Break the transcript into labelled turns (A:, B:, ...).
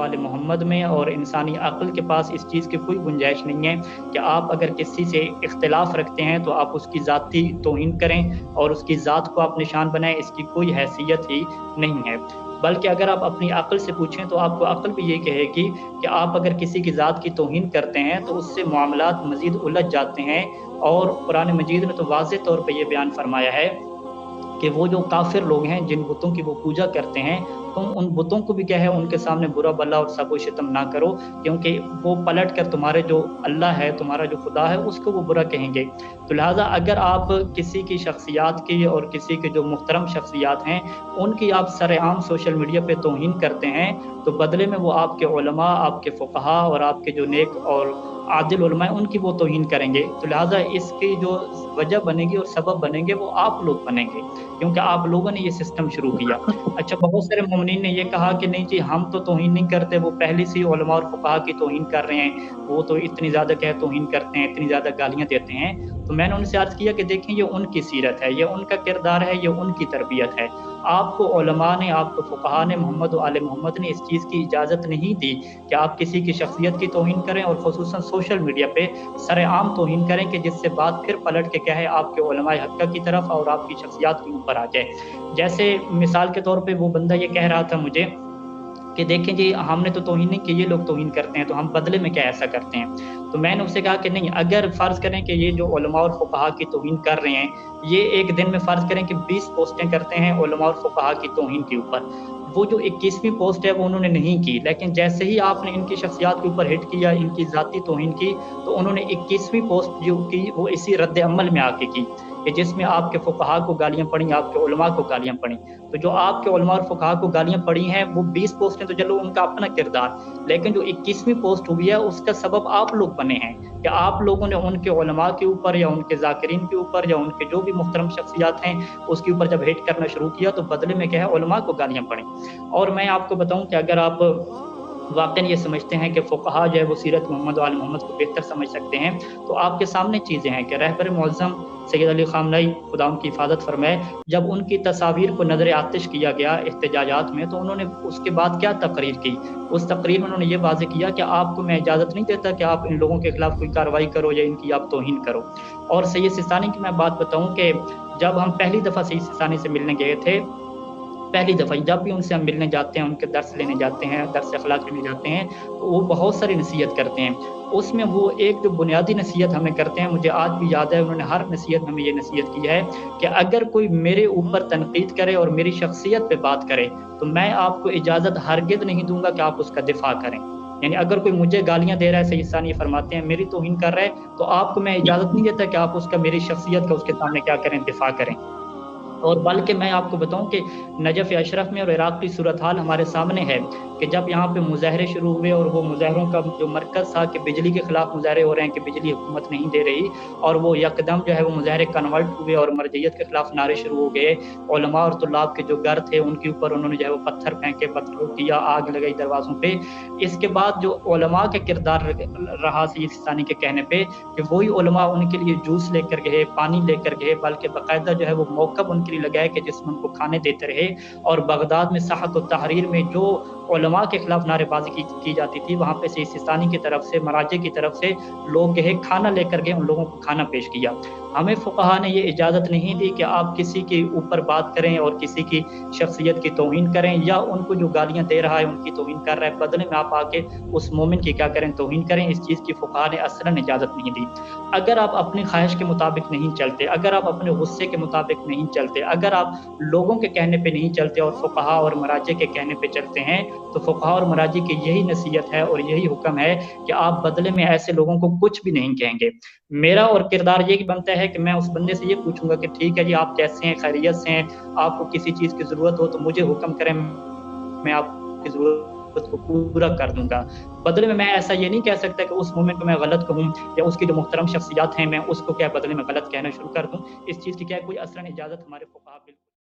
A: आल मोहम्मद में और इंसानी अक्ल के पास इस चीज़ की कोई गुंजाइश नहीं है कि आप अगर किसी से इख्तिलाफ़ रखते हैं तो आप उसकी ज़ाती तौहीन करें और उसकी ज़ात को आप निशान बनाएँ, इसकी कोई हैसियत ही नहीं है। बल्कि अगर आप अपनी अक्ल से पूछें तो आपको अक्ल भी ये कहेगी कि आप अगर किसी की ज़ात की तौहीन करते हैं तो उससे मामलात मज़ीद उलझ जाते हैं। और कुरान मजीद ने तो वाज़ेह तौर पे ये बयान फ़रमाया है कि वो जो काफ़िर लोग हैं, जिन बुतों की वो पूजा करते हैं, तुम उन बुतों को भी क्या है उनके सामने बुरा भला और सबो-शितम ना करो, क्योंकि वो पलट कर तुम्हारे जो अल्लाह है, तुम्हारा जो खुदा है, उसको वो बुरा कहेंगे। तो लिहाज़ा अगर आप किसी की शख्सियात की और किसी के जो मुहतरम शख्सियात हैं, उनकी आप सरेआम सोशल मीडिया पे तौहीन करते हैं, तो बदले में वो आपके उलमा, आपके फुक़हा और आपके जो नेक और आदिल उलमा हैं, उनकी वो तौहीन करेंगे। तो लिहाज़ा इसकी जो वजह बनेगी और सबब बनेंगे, वो आप लोग बनेंगे, क्योंकि आप लोगों ने ये सिस्टम शुरू किया। अच्छा, बहुत सारे मोमिनीन ने ये कहा कि नहीं जी, हम तो तौहीन नहीं करते, वो पहले से ही उलमा और फुक़हा की तौहीन कर रहे हैं, वो तो इतनी ज़्यादा क्या है तौहीन करते हैं, इतनी ज़्यादा गालियाँ देते हैं। तो मैंने उनसे अर्ज़ किया कि देखें, ये उनकी सीरत है, ये उनका किरदार है, ये उनकी तरबियत है। आपको उलमा ने, आपको फुक़हा ने, मोहम्मद व आले मोहम्मद ने इस चीज़ की इजाज़त नहीं दी कि आप किसी की शख्सियत की तौहीन करें और ख़ुसूसन सोशल मीडिया पे सरेआम तौहीन करें कि जिससे बात फिर पलट के क्या है आपके उलमाए हक़्क़ा की तरफ और आपकी शख्सियत के ऊपर आ जाए। जैसे मिसाल के तौर पे वो बंदा ये कह रहा था मुझे कि देखें जी, हमने तो तौहीन नहीं की, ये लोग तौहीन करते हैं, तो हम बदले में क्या ऐसा करते हैं? तो मैंने उससे कहा कि नहीं, अगर फ़र्ज़ करें कि ये जो उलमा और फुक़हा की तौहीन कर रहे हैं, ये एक दिन में फ़र्ज़ करें कि 20 पोस्टें करते हैं उलमा और फुक़हा की तौहीन के ऊपर। वो जो 21वीं पोस्ट है वो उन्होंने नहीं की, लेकिन जैसे ही आपने इनकी शख्सियत के ऊपर हिट किया, इनकी ज़ाती तौहीन की, तो उन्होंने 21वीं पोस्ट जो की वो इसी रद्द-ए-अमल में आके की, कि जिसमें आपके फुक़हा को गालियाँ पड़ी, आपके उलमा को गालियाँ पड़ी। तो जो आपके उलमा और फुक़हा को गालियाँ पड़ी हैं, वो 20 पोस्टें तो चलो उनका अपना किरदार, लेकिन जो 21वीं पोस्ट हुई है उसका सबब आप लोग बने हैं, कि आप लोगों ने उनके उलमा के ऊपर या उनके ज़ाकिरीन के ऊपर या उनके जो भी मुहतरम शख्सियत हैं, उसके ऊपर जब हिट करना शुरू किया तो बदले में क्या है उलमा को गालियाँ पड़ी। और मैं आपको बताऊँ कि अगर आप वाक़ई ये समझते हैं कि फुक़हा जो है वो सीरत मोहम्मद व आल मोहम्मद को बेहतर समझ सकते हैं, तो आपके सामने चीज़ें हैं कि रहबर मुअज़्ज़म सैयद अली ख़ामनई खुदा उनकी हिफ़ाज़त फ़रमाए, जब उनकी तस्वीर को नज़र आतिश किया गया एहतिजाजात में, तो उन्होंने उसके बाद क्या तक़रीर की? उस तक़रीर में उन्होंने ये वाज़ेह किया कि आपको मैं इजाज़त नहीं देता कि आप इन लोगों के खिलाफ़ कोई कार्रवाई करो या इनकी आप तौहीन करो। और सैयद सिस्तानी की मैं बात बताऊँ कि जब हम पहली दफ़ा सैयद सिस्तानी से मिलने गए थे, पहली दफ़ा ही जब भी उनसे हम मिलने जाते हैं, उनके दर्स लेने जाते हैं, दर्स अख़लाक़ लेने जाते हैं, तो वो बहुत सारी नसीहत करते हैं। उसमें वो एक जो बुनियादी नसीहत हमें करते हैं, मुझे आज भी याद है, उन्होंने हर नसीहत में हमें ये नसीहत की है कि अगर कोई मेरे ऊपर तनक़ीद करे और मेरी शख़्सियत पे बात करे, तो मैं आपको इजाज़त हरगिज़ नहीं दूँगा कि आप उसका दिफ़ा करें। यानी अगर कोई मुझे गालियाँ दे रहा है, सैयद सानी फरमाते हैं, मेरी तौहीन कर रहा है, तो आपको मैं इजाज़त नहीं देता कि आप उसका मेरी शख़्सियत का उसके सामने क्या करें, दिफ़ा करें। और बल्कि मैं आपको बताऊँ कि नजफ़ अशरफ में और इराक़ की सूरत हाल हमारे सामने है कि जब यहाँ पे मुज़ाहरे शुरू हुए और वो मुज़ाहरों का जो मरकज़ था कि बिजली के खिलाफ़ मुज़ाहरे हो रहे हैं कि बिजली हुकूमत नहीं दे रही, और वो यकदम जो है वो मुज़ाहरे कन्वर्ट हुए और मरज़ियत के खिलाफ़ नारे शुरू हो गए। उलमा और तुल्लाब के जो घर थे उनके ऊपर उन्होंने जो है वो पत्थर फेंके, पत्थरों किया, आग लगाई दरवाज़ों पे। इसके बाद जो उलमा का किरदार रहा सैयद सिस्तानी के कहने पे कि वही उलमा उनके लिए जूस लेकर गए, पानी लेकर गए, बल्कि बाकायदा जो है वो मौक़िफ़ उनके लिए लगाए कि जिसमें उनको खाने देते रहे। और बगदाद में साहत व तहरीर में जो उलमा के खिलाफ़ नारेबाज़ी की जाती थी, वहाँ पे सैयद सिस्तानी की तरफ से, मराजे की तरफ से लोग गए, खाना लेकर गए, उन लोगों को खाना पेश किया। हमें फुक़हा ने ये इजाज़त नहीं दी कि आप किसी के ऊपर बात करें और किसी की शख़्सियत की तौहीन करें, या उनको जो गालियाँ दे रहा है, उनकी तौहीन कर रहा है, बदले में आप आके उस मोमिन की क्या करें, तौहीन करें। इस चीज़ की फुक़हा ने असलन इजाज़त नहीं दी। अगर आप अपनी ख़्वाहिश के मुताबिक नहीं चलते, अगर आप अपने गुस्से के मुताबिक नहीं चलते, अगर आप लोगों के कहने पे नहीं चलते और फुक़हा और मराजे के कहने पे चलते हैं, तो फुक़हा और मराजे की यही नसीहत है और यही हुक्म है कि आप बदले में ऐसे लोगों को कुछ भी नहीं कहेंगे। मेरा और किरदार ये बनता है कि मैं उस बंदे से ये पूछूँगा कि ठीक है जी, आप कैसे हैं, खैरियत से हैं? आपको किसी चीज़ की ज़रूरत हो तो मुझे हुक्म करें, मैं आपकी ज़रूरत को पूरा कर दूँगा। बदले में मैं ऐसा ये नहीं कह सकता कि उस मोमेंट पे मैं गलत कहूँ या उसकी जो मुहतरम शख़्सियत हैं, मैं उसको क्या बदले में गलत कहना शुरू कर दूँ। इस चीज़ की क्या कोई असलन इजाज़त हमारे फुक़हा बिल्कुल